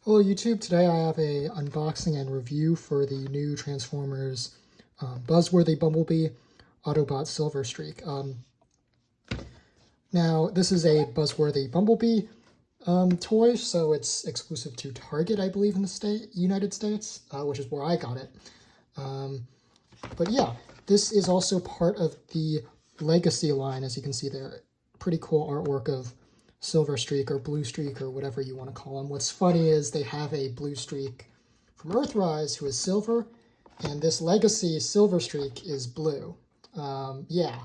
Hello YouTube, today I have a unboxing and review for the new Transformers Buzzworthy Bumblebee Autobot Silverstreak. Now this is a Buzzworthy Bumblebee toy, so it's exclusive to Target, I believe, in the United States, which is where I got it. But yeah, this is also part of the Legacy line, as you can see there. Pretty cool artwork of Silverstreak or Bluestreak or whatever you want to call him. What's funny is they have a Bluestreak from Earthrise who is silver, and this Legacy Silverstreak is blue. Yeah,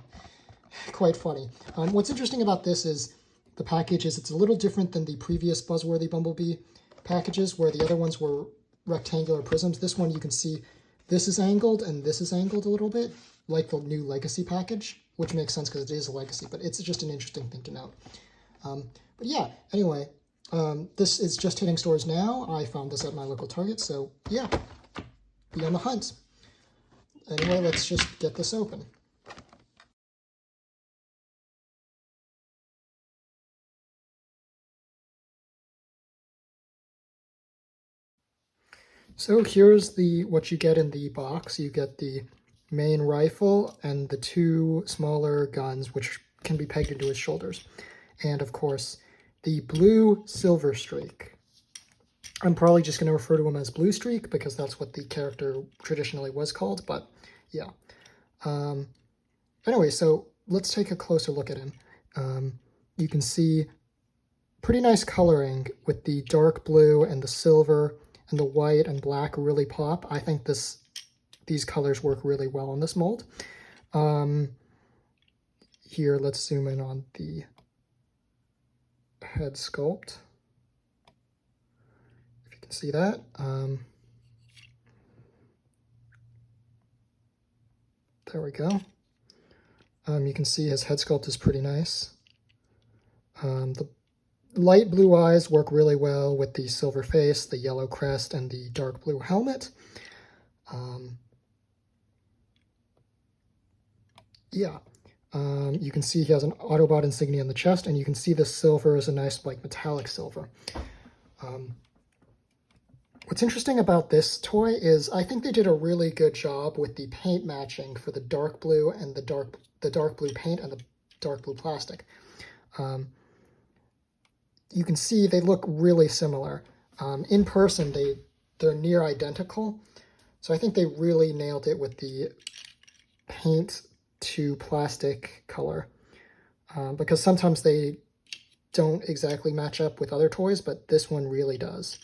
quite funny. What's interesting about this is the package is it's a little different than the previous Buzzworthy Bumblebee packages where the other ones were rectangular prisms. This one you can see this is angled and this is angled a little bit, like the new Legacy package, which makes sense because it is a Legacy, but it's just an interesting thing to note. But yeah, anyway, this is just hitting stores now. I found this at my local Target, so yeah, be on the hunt. Anyway, let's just get this open. So here's what you get in the box. You get the main rifle and the two smaller guns, which can be pegged into his shoulders. And of course, the blue Silverstreak. I'm probably just going to refer to him as Bluestreak because that's what the character traditionally was called, but yeah. Anyway, so let's take a closer look at him. You can see pretty nice coloring with the dark blue and the silver and the white and black really pop. I think these colors work really well on this mold. Here, let's zoom in on the head sculpt. If you can see that. There we go. You can see his head sculpt is pretty nice. The light blue eyes work really well with the silver face, the yellow crest, and the dark blue helmet. You can see he has an Autobot insignia on the chest, and you can see the silver is a nice, like, metallic silver. What's interesting about this toy is I think they did a really good job with the paint matching for the dark blue and the dark blue paint and the dark blue plastic. You can see they look really similar. In person, they're near identical. So I think they really nailed it with the paint to plastic color. Because sometimes they don't exactly match up with other toys, but this one really does.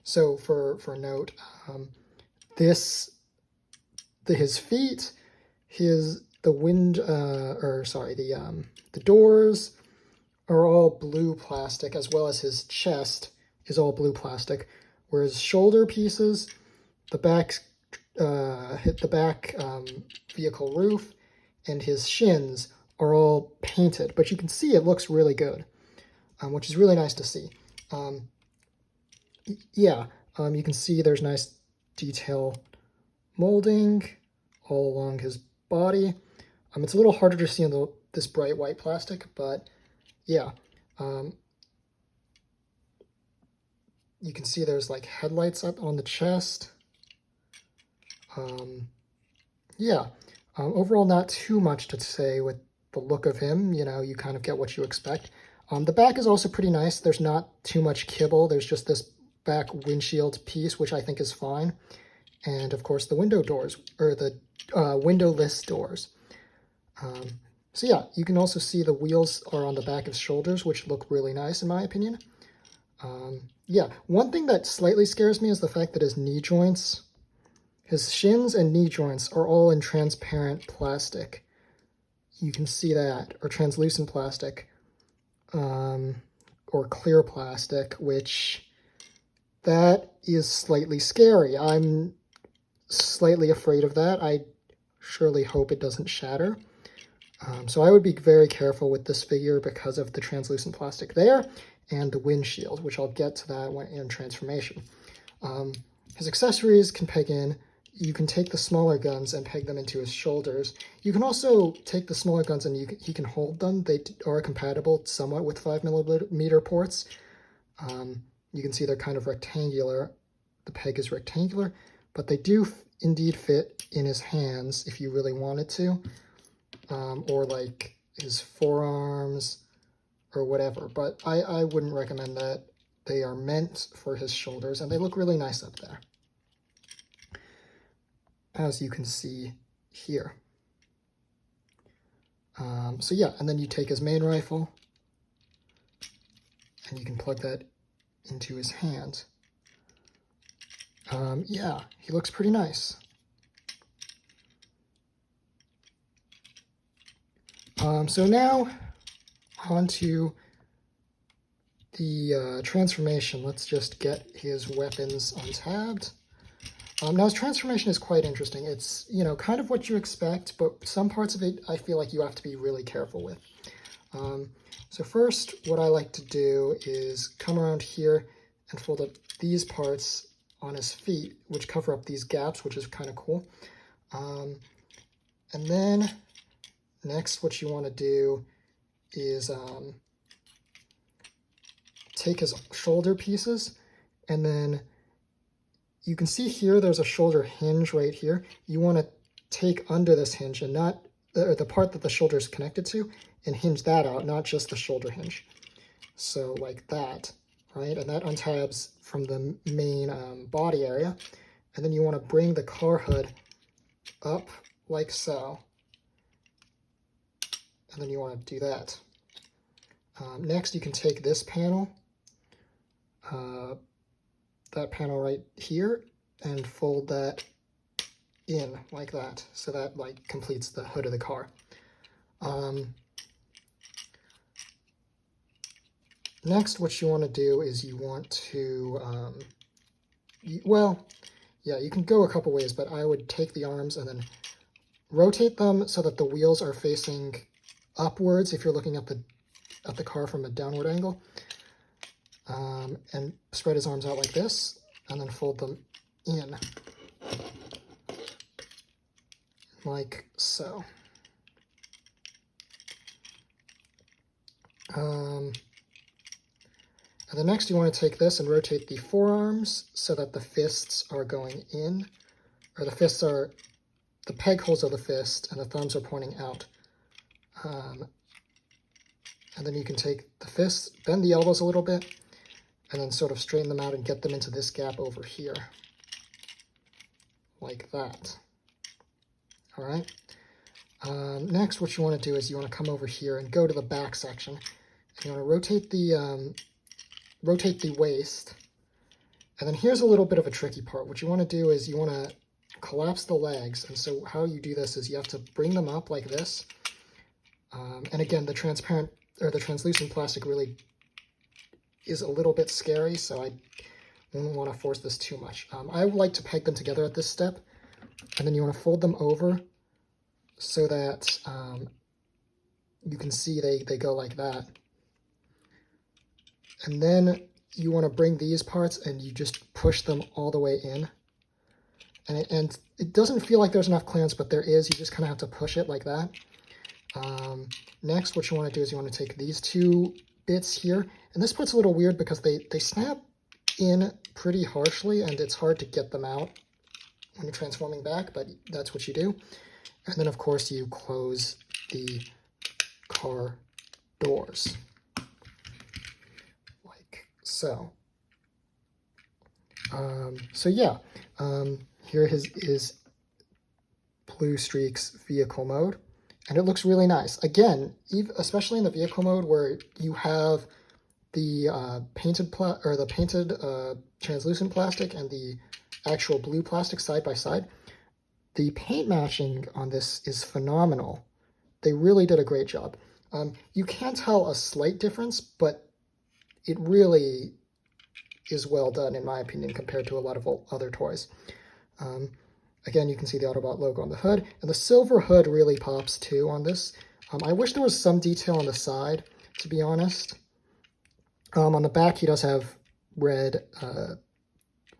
So for note, his feet, the doors are all blue plastic, as well as his chest is all blue plastic, whereas shoulder pieces, the back vehicle roof, and his shins are all painted. But you can see it looks really good, which is really nice to see. You can see there's nice detail molding all along his body. It's a little harder to see on this bright white plastic, but yeah. You can see there's like headlights up on the chest. Overall not too much to say with the look of him. You know, you kind of get what you expect. The back is also pretty nice. There's not too much kibble. There's just this back windshield piece, which I think is fine. And of course the window doors, or the windowless doors. So yeah, you can also see the wheels are on the back of his shoulders, which look really nice in my opinion. One thing that slightly scares me is the fact that his knee joints, his shins and knee joints are all in transparent plastic. You can see that, or translucent plastic, or clear plastic, which that is slightly scary. I'm slightly afraid of that. I surely hope it doesn't shatter. So I would be very careful with this figure because of the translucent plastic there and the windshield, which I'll get to that in transformation. His accessories can peg in. You can take the smaller guns and peg them into his shoulders. You can also take the smaller guns and he can hold them. They are compatible somewhat with 5mm ports. You can see they're kind of rectangular. The peg is rectangular, but they do indeed fit in his hands if you really wanted to, or like his forearms or whatever. But I wouldn't recommend that. They are meant for his shoulders, and they look really nice up there, as you can see here. So yeah, and then you take his main rifle, and you can plug that into his hand. Yeah, he looks pretty nice. So now, on to the transformation. Let's just get his weapons untabbed. Now his transformation is quite interesting. It's, you know, kind of what you expect, but some parts of it I feel like you have to be really careful with. So first, what I like to do is come around here and fold up these parts on his feet, which cover up these gaps, which is kind of cool. And then next, what you want to do is take his shoulder pieces, and then you can see here there's a shoulder hinge right here. You want to take under this hinge and not the part that the shoulder is connected to, and hinge that out, not just the shoulder hinge. So like that, right? And that untabs from the main body area. And then you want to bring the car hood up like so. And then you want to do that. Next, you can take this panel, that panel right here, and fold that in like that. So that like completes the hood of the car. Next, what you want to do is you want to, well, yeah, you can go a couple ways, but I would take the arms and then rotate them so that the wheels are facing upwards if you're looking at the car from a downward angle, and spread his arms out like this, and then fold them in like so. And then next you want to take this and rotate the forearms so that the fists are going in, or the fists are, the peg holes of the fist and the thumbs are pointing out. And then you can take the fists, bend the elbows a little bit, and then sort of straighten them out and get them into this gap over here, like that. All right. Next, what you want to do is you want to come over here and go to the back section, and you want to rotate the waist. And then here's a little bit of a tricky part. What you want to do is you want to collapse the legs. And so how you do this is you have to bring them up like this. And again, the transparent or the translucent plastic really is a little bit scary, so I wouldn't want to force this too much. I would like to peg them together at this step, and then you want to fold them over so that you can see they go like that. And then you want to bring these parts and you just push them all the way in. And it doesn't feel like there's enough clearance, but there is. You just kind of have to push it like that. Next, what you want to do is you want to take these two bits here. And this part's a little weird because they snap in pretty harshly, and it's hard to get them out when you're transforming back, but that's what you do. And then, of course, you close the car doors. So, so yeah, here is Bluestreak's vehicle mode, and it looks really nice. Again, especially in the vehicle mode where you have the painted translucent plastic and the actual blue plastic side by side, the paint matching on this is phenomenal. They really did a great job. You can tell a slight difference, but it really is well done, in my opinion, compared to a lot of other toys. Again, you can see the Autobot logo on the hood, and the silver hood really pops too on this. I wish there was some detail on the side, to be honest. On the back, he does have red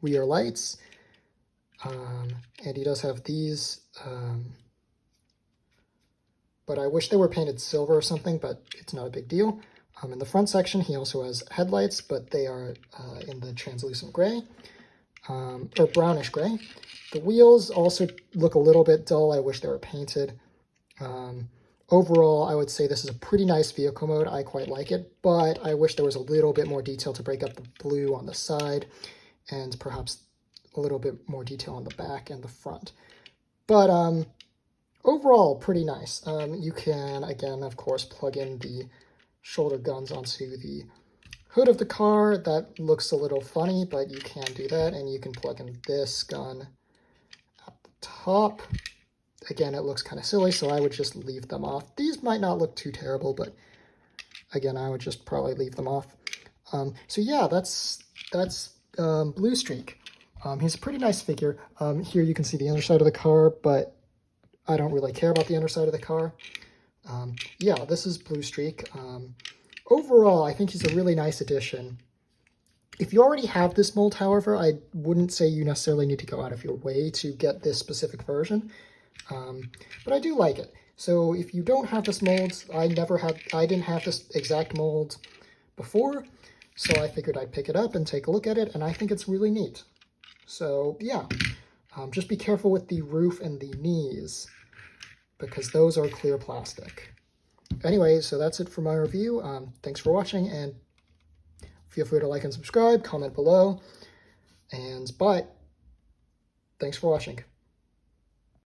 rear lights, and he does have these, but I wish they were painted silver or something, but it's not a big deal. In the front section, he also has headlights, but they are in the translucent gray, or brownish gray. The wheels also look a little bit dull. I wish they were painted. Overall, I would say this is a pretty nice vehicle mode. I quite like it, but I wish there was a little bit more detail to break up the blue on the side, and perhaps a little bit more detail on the back and the front. But overall, pretty nice. You can, again, of course, plug in the shoulder guns onto the hood of the car. That looks a little funny, but you can do that, and you can plug in this gun at the top. Again, it looks kind of silly, so I would just leave them off. These might not look too terrible, but again, I would just probably leave them off. So yeah, that's Bluestreak. He's a pretty nice figure. Here you can see the underside of the car, but I don't really care about the underside of the car. Yeah, this is Bluestreak. Overall, I think he's a really nice addition. If you already have this mold, however, I wouldn't say you necessarily need to go out of your way to get this specific version. But I do like it. So if you don't have this mold, I didn't have this exact mold before, so I figured I'd pick it up and take a look at it, and I think it's really neat. So yeah, just be careful with the roof and the knees, because those are clear plastic. Anyway, so that's it for my review. Thanks for watching, and feel free to like and subscribe, comment below, and bye. Thanks for watching.